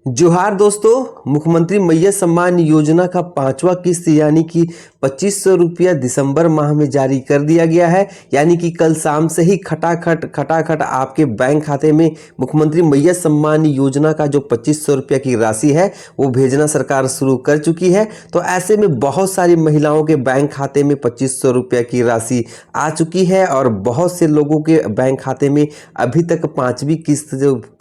जोहार दोस्तों। मुख्यमंत्री मैया सम्मान योजना का 5वां किस्त यानी कि 2500 रुपया दिसंबर माह में जारी कर दिया गया है। यानी कि कल शाम से ही खटाखट आपके बैंक खाते में मुख्यमंत्री मैया सम्मान योजना का जो 2500 रुपया की राशि है वो भेजना सरकार शुरू कर चुकी है। तो ऐसे में बहुत सारी महिलाओं के बैंक खाते में 2500 रुपया की राशि आ चुकी है और बहुत से लोगों के बैंक खाते में अभी तक 5वीं किस्त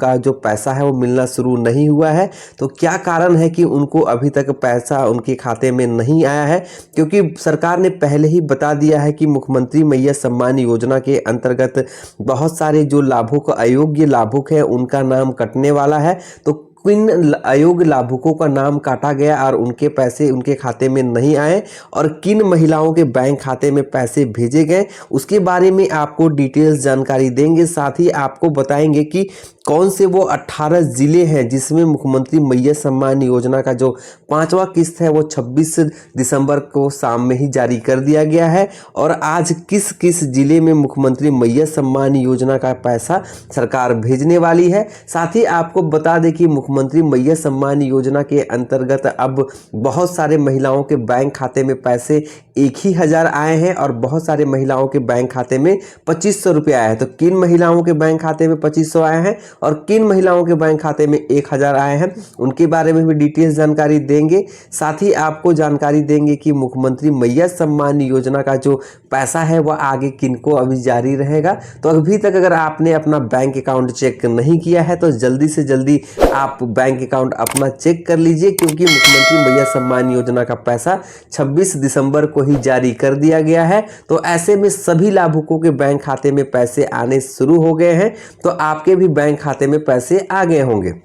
का जो पैसा है वो मिलना शुरू नहीं हुआ है। तो क्या कारण है कि उनको अभी तक पैसा उनके खाते में नहीं आया है? क्योंकि सरकार ने पहले ही बता दिया है कि मुख्यमंत्री मैया सम्मान योजना के अंतर्गत बहुत सारे जो लाभुक अयोग्य लाभुक हैं उनका नाम कटने वाला है। तो किन अयोग्य लाभुकों का नाम काटा गया और उनके पैसे उनके खाते में नहीं आए और किन महिलाओं के बैंक खाते में पैसे भेजे गए, उसके बारे में आपको डिटेल्स जानकारी देंगे। साथ ही आपको बताएंगे कि कौन से वो 18 जिले हैं जिसमें मुख्यमंत्री मैया सम्मान योजना का जो 5वां किस्त है वो 26 दिसंबर को शाम में ही जारी कर दिया गया है और आज किस किस जिले में मुख्यमंत्री मैया सम्मान योजना का पैसा सरकार भेजने वाली है। साथ ही आपको बता दें कि मुख्यमंत्री मैया सम्मान योजना के अंतर्गत अब बहुत सारे महिलाओं के बैंक खाते में पैसे 1000 आए हैं और बहुत सारे महिलाओं के बैंक खाते में 2500 रुपये आए हैं। तो किन महिलाओं के बैंक खाते में 2500 आए हैं और किन महिलाओं के बैंक खाते में 1000 आए हैं उनके बारे में भी डिटेल्स जानकारी देंगे। साथ ही आपको जानकारी देंगे कि मुख्यमंत्री मैया सम्मान योजना का जो पैसा है वह आगे किनको अभी जारी रहेगा। तो अभी तक अगर आपने अपना बैंक अकाउंट चेक नहीं किया है तो जल्दी से जल्दी आप बैंक अकाउंट अपना चेक कर लीजिए, क्योंकि मुख्यमंत्री मैया सम्मान योजना का पैसा 26 दिसंबर को ही जारी कर दिया गया है। तो ऐसे में सभी लाभुकों के बैंक खाते में पैसे आने शुरू हो गए हैं। तो आपके भी बैंक खाते में पैसे आ गए होंगे।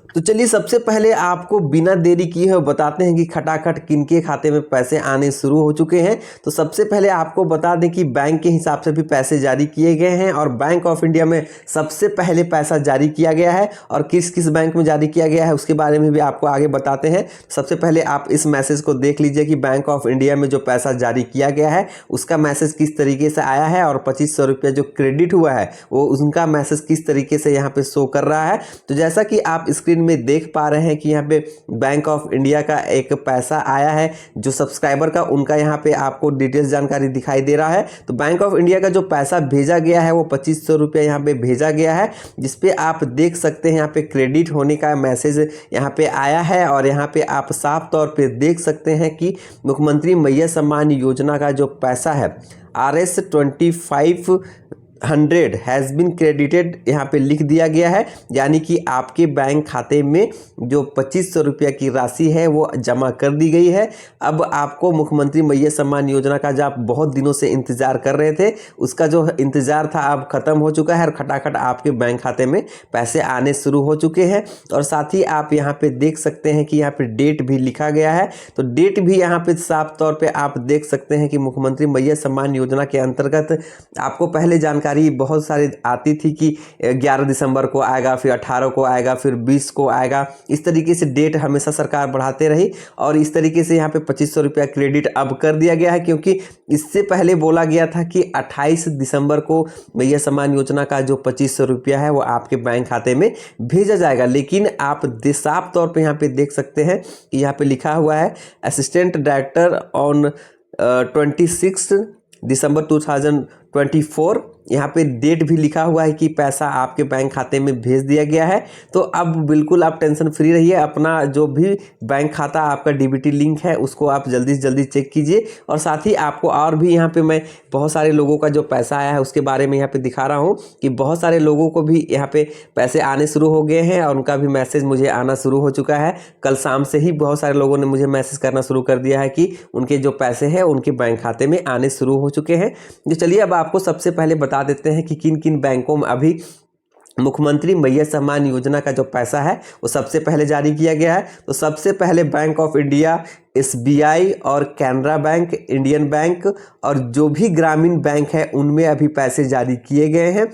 तो चलिए सबसे पहले आपको बिना देरी किए हुए बताते हैं कि खटाखट किनके खाते में पैसे आने शुरू हो चुके हैं। तो सबसे पहले आपको बता दें कि बैंक के हिसाब से भी पैसे जारी किए गए हैं और बैंक ऑफ इंडिया में सबसे पहले पैसा जारी किया गया है और किस किस बैंक में जारी किया गया है उसके बारे में भी आपको आगे बताते हैं। सबसे पहले आप इस मैसेज को देख लीजिए कि बैंक ऑफ इंडिया में जो पैसा जारी किया गया है उसका मैसेज किस तरीके से आया है और 2500 रुपया जो क्रेडिट हुआ है वो उनका मैसेज किस तरीके से यहाँ पे शो कर रहा है। तो जैसा कि आप स्क्रीन में देख पा रहे हैं कि यहाँ पे बैंक ऑफ इंडिया का एक पैसा आया है जो सब्सक्राइबर का उनका यहाँ पे आपको डिटेल्स जानकारी दिखाई दे रहा है। तो बैंक ऑफ इंडिया का जो पैसा भेजा गया है वो 2500 रुपया यहाँ पे भेजा गया है, जिसपे आप देख सकते हैं यहाँ पे क्रेडिट होने का मैसेज यहाँ पे आया है और यहाँ पे आप साफ तौर पे देख सकते हैं कि मुख्यमंत्री मैया सम्मान योजना का जो पैसा है RS 2500 हैज़ बिन क्रेडिटेड यहाँ पे लिख दिया गया है। यानी कि आपके बैंक खाते में जो 2500 रुपया की राशि है वो जमा कर दी गई है। अब आपको मुख्यमंत्री मैया सम्मान योजना का जो आप बहुत दिनों से इंतजार कर रहे थे उसका जो इंतजार था अब खत्म हो चुका है और खटाखट आपके बैंक खाते में पैसे आने शुरू हो चुके हैं। और साथ ही आप यहाँ पे देख सकते हैं कि यहाँ पे डेट भी लिखा गया है। तो डेट भी यहाँ पे साफ तौर पे आप देख सकते हैं कि मुख्यमंत्री मैया सम्मान योजना के अंतर्गत आपको पहले जानकारी बहुत सारी आती थी कि 11 दिसंबर को आएगा, फिर 18 को आएगा, फिर 20 को आएगा। इस तरीके से डेट हमेशा सरकार बढ़ाते रही और इस तरीके से यहाँ पे 2500 रुपया क्रेडिट अब कर दिया गया है, क्योंकि इससे पहले बोला गया था कि 28 दिसंबर को मैया सम्मान योजना का जो 2500 रुपया है वो आपके बैंक खाते में भेजा जाएगा। लेकिन आप साफ तौर पर यहाँ पे देख सकते हैं कि यहाँ पे लिखा हुआ है असिस्टेंट डायरेक्टर ऑन 26 दिसंबर 2024। यहाँ पे डेट भी लिखा हुआ है कि पैसा आपके बैंक खाते में भेज दिया गया है। तो अब बिल्कुल आप टेंशन फ्री रहिए, अपना जो भी बैंक खाता आपका डीबीटी लिंक है उसको आप जल्दी से जल्दी चेक कीजिए। और साथ ही आपको और भी यहाँ पे मैं बहुत सारे लोगों का जो पैसा आया है उसके बारे में यहाँ पे दिखा रहा हूँ कि बहुत सारे लोगों को भी यहाँ पे पैसे आने शुरू हो गए हैं और उनका भी मैसेज मुझे आना शुरू हो चुका है। कल शाम से ही बहुत सारे लोगों ने मुझे मैसेज करना शुरू कर दिया है कि उनके जो पैसे हैं उनके बैंक खाते में आने शुरू हो चुके हैं। तो चलिए अब आपको सबसे पहले बता देते हैं कि किन किन बैंकों में अभी मुख्यमंत्री मैया सम्मान योजना का जो पैसा है वो सबसे पहले जारी किया गया है। तो सबसे पहले बैंक ऑफ इंडिया, SBI और कैनरा बैंक, इंडियन बैंक और जो भी ग्रामीण बैंक है उनमें अभी पैसे जारी किए गए हैं।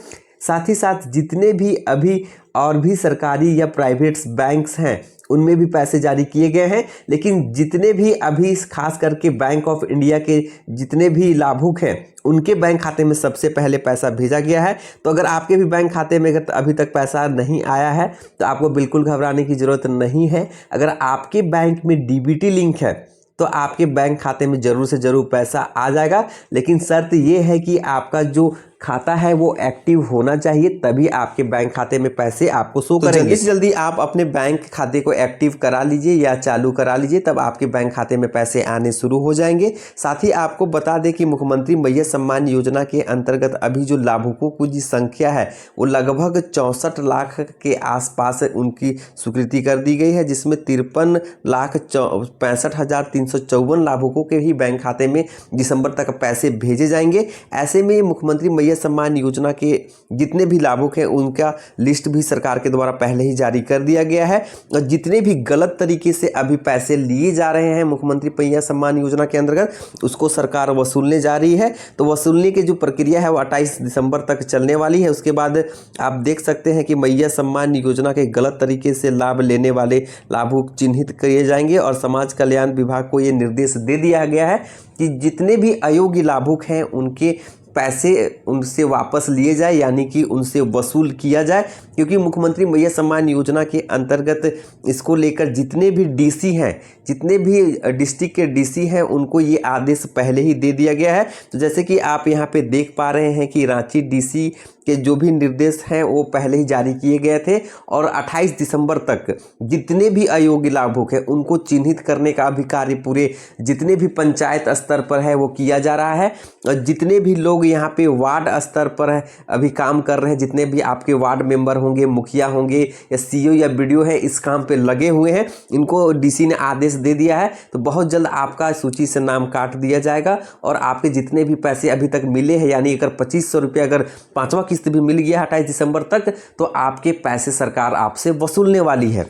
साथ ही साथ जितने भी अभी और भी सरकारी या प्राइवेट बैंक्स हैं उनमें भी पैसे जारी किए गए हैं, लेकिन जितने भी अभी खास करके बैंक ऑफ इंडिया के जितने भी लाभुक हैं उनके बैंक खाते में सबसे पहले पैसा भेजा गया है। तो अगर आपके भी बैंक खाते में अगर अभी तक पैसा नहीं आया है तो आपको बिल्कुल घबराने की ज़रूरत नहीं है। अगर आपके बैंक में डीबीटी लिंक है तो आपके बैंक खाते में ज़रूर से ज़रूर पैसा आ जाएगा, लेकिन शर्त ये है कि आपका जो खाता है वो एक्टिव होना चाहिए, तभी आपके बैंक खाते में पैसे आपको शो करेंगे। जल्दी से जल्दी आप अपने बैंक खाते को एक्टिव करा लीजिए या चालू करा लीजिए, तब आपके बैंक खाते में पैसे आने शुरू हो जाएंगे। साथ ही आपको बता दें कि मुख्यमंत्री मैया सम्मान योजना के अंतर्गत अभी जो लाभुकों की जो संख्या है वो लगभग 64 लाख के आसपास उनकी स्वीकृति कर दी गई है, जिसमें 53,65,354 लाभुकों के ही बैंक खाते में दिसंबर तक पैसे भेजे जाएंगे। ऐसे में मुख्यमंत्री मैया सम्मान योजना के जितने भी लाभुक हैं उनका लिस्ट भी सरकार के द्वारा पहले ही जारी कर दिया गया है, और जितने भी गलत तरीके से अभी पैसे लिए जा रहे हैं मुख्यमंत्री मैया सम्मान योजना के अंतर्गत उसको सरकार वसूलने जा रही है। तो वसूलने की जो प्रक्रिया है वो 28 दिसंबर तक चलने वाली है। उसके बाद आप देख सकते हैं कि मैया सम्मान योजना के गलत तरीके से लाभ लेने वाले लाभुक चिन्हित किए जाएंगे, और समाज कल्याण विभाग को ये निर्देश दे दिया गया है कि जितने भी अयोग्य लाभुक हैं उनके पैसे उनसे वापस लिए जाए, यानी कि उनसे वसूल किया जाए, क्योंकि मुख्यमंत्री मैया सम्मान योजना के अंतर्गत इसको लेकर जितने भी डीसी हैं, जितने भी डिस्ट्रिक्ट के डीसी हैं उनको ये आदेश पहले ही दे दिया गया है। तो जैसे कि आप यहाँ पे देख पा रहे हैं कि रांची डीसी के जो भी निर्देश हैं वो पहले ही जारी किए गए थे, और 28 दिसंबर तक जितने भी अयोग्य लाभुक हैं उनको चिन्हित करने का भी कार्य पूरे जितने भी पंचायत स्तर पर है वो किया जा रहा है। और जितने भी लोग यहाँ पे वार्ड स्तर पर है अभी काम कर रहे हैं, जितने भी आपके वार्ड मेंबर होंगे, मुखिया होंगे या सीईओ या बीडीओ है इस काम पे लगे हुए हैं, इनको डीसी ने आदेश दे दिया है। तो बहुत जल्द आपका सूची से नाम काट दिया जाएगा, और आपके जितने भी पैसे अभी तक मिले हैं, यानी अगर 2500 रुपये अगर 5वां किस्त भी मिल गया 28 दिसंबर तक, तो आपके पैसे सरकार आपसे वसूलने वाली है।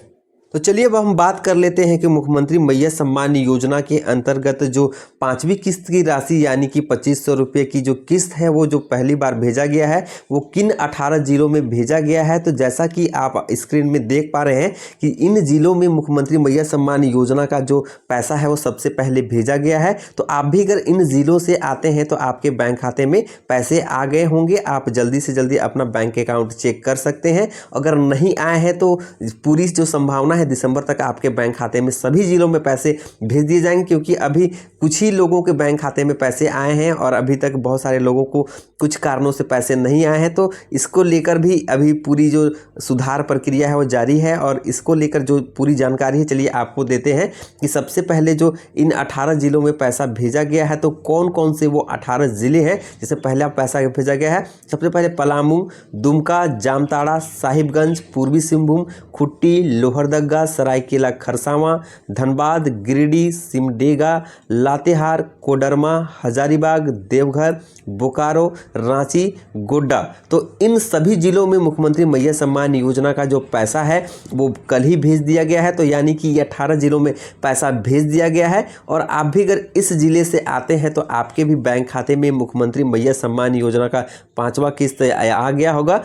तो चलिए अब हम बात कर लेते हैं कि मुख्यमंत्री मैया सम्मान योजना के अंतर्गत जो 5वीं किस्त की राशि यानी कि 2500 रुपये की जो किस्त है वो जो पहली बार भेजा गया है वो किन 18 जिलों में भेजा गया है। तो जैसा कि आप स्क्रीन में देख पा रहे हैं कि इन जिलों में मुख्यमंत्री मैया सम्मान योजना का जो पैसा है वो सबसे पहले भेजा गया है। तो आप भी अगर इन जिलों से आते हैं तो आपके बैंक खाते में पैसे आ गए होंगे। आप जल्दी से जल्दी अपना बैंक अकाउंट चेक कर सकते हैं। अगर नहीं आए हैं तो पूरी जो संभावना है दिसंबर तक आपके बैंक खाते में सभी जिलों में पैसे भेज दिए जाएंगे, क्योंकि अभी कुछ ही लोगों के बैंक खाते में पैसे आए हैं और अभी तक बहुत सारे लोगों को कुछ कारणों से पैसे नहीं आए हैं। तो इसको लेकर भी अभी पूरी जो सुधार प्रक्रिया है वो जारी है, और इसको लेकर जो पूरी जानकारी है चलिए आपको देते हैं कि सबसे पहले जो इन 18 जिलों में पैसा भेजा गया है तो कौन कौन से वो 18 जिले हैं। जैसे पहला पैसा भेजा गया है सबसे पहले पलामू, दुमका, जामताड़ा, साहिबगंज, पूर्वी सिंहभूम, खुट्टी, लोहरदगा, सरायकेला खरसावां, धनबाद, गिरिडीह, सिमडेगा, लातेहार, कोडरमा, हजारीबाग, देवघर, बोकारो, रांची, गोड्डा। तो इन सभी जिलों में मुख्यमंत्री मैया सम्मान योजना का जो पैसा है वो कल ही भेज दिया गया है। तो यानी कि ये 18 जिलों में पैसा भेज दिया गया है, और आप भी अगर इस जिले से आते हैं तो आपके भी बैंक खाते में मुख्यमंत्री मैया सम्मान योजना का 5वां किस्त आ गया होगा।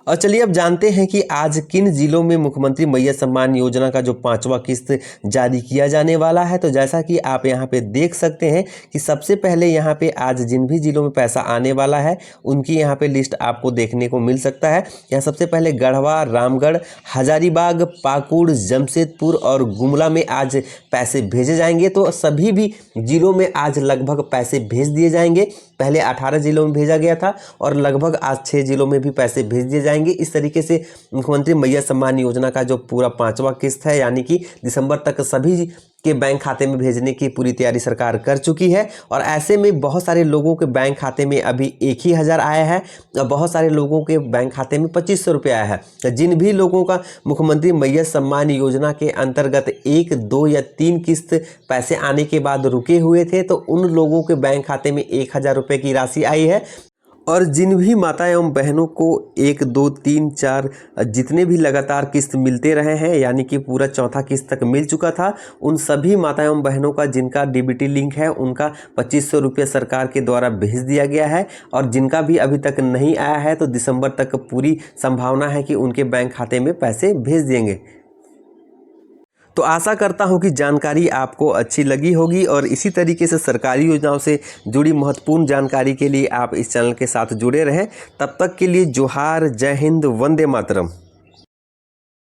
और चलिए अब जानते हैं कि आज किन जिलों में मुख्यमंत्री मैया सम्मान योजना का जो 5वां किस्त जारी किया जाने वाला है। तो जैसा कि आप यहां पे देख सकते हैं कि सबसे पहले यहां पे आज जिन भी जिलों में पैसा आने वाला है उनकी यहां पे लिस्ट आपको देखने को मिल सकता है। यहाँ सबसे पहले गढ़वा, रामगढ़, हजारीबाग, पाकुड़, जमशेदपुर और गुमला में आज पैसे भेजे जाएंगे। तो सभी भी जिलों में आज लगभग पैसे भेज दिए जाएंगे। पहले 18 जिलों में भेजा गया था और लगभग आज 6 जिलों में भी पैसे भेज दिए जाएंगे। इस तरीके से मुख्यमंत्री मैया सम्मान योजना का जो पूरा 5वां किस्त है यानी कि दिसंबर तक सभी के बैंक खाते में भेजने की पूरी तैयारी सरकार कर चुकी है। और ऐसे में बहुत सारे लोगों के बैंक खाते में अभी 1,000 आया है और बहुत सारे लोगों के बैंक खाते में 2500 रुपये आया है। जिन भी लोगों का मुख्यमंत्री मैया सम्मान योजना के अंतर्गत 1, 2 या 3 किस्त पैसे आने के बाद रुके हुए थे तो उन लोगों के बैंक खाते में 1,000 रुपये की राशि आई है। और जिन भी माता एवं बहनों को 1, 2, 3, 4 जितने भी लगातार किस्त मिलते रहे हैं, यानी कि पूरा चौथा किस्त तक मिल चुका था, उन सभी माता एवं बहनों का जिनका डीबीटी लिंक है उनका 2500 रुपये सरकार के द्वारा भेज दिया गया है। और जिनका भी अभी तक नहीं आया है तो दिसंबर तक पूरी संभावना है कि उनके बैंक खाते में पैसे भेज देंगे। तो आशा करता हूं कि जानकारी आपको अच्छी लगी होगी और इसी तरीके से सरकारी योजनाओं से जुड़ी महत्वपूर्ण जानकारी के लिए आप इस चैनल के साथ जुड़े रहें। तब तक के लिए जोहार, जय हिंद, वंदे मातरम।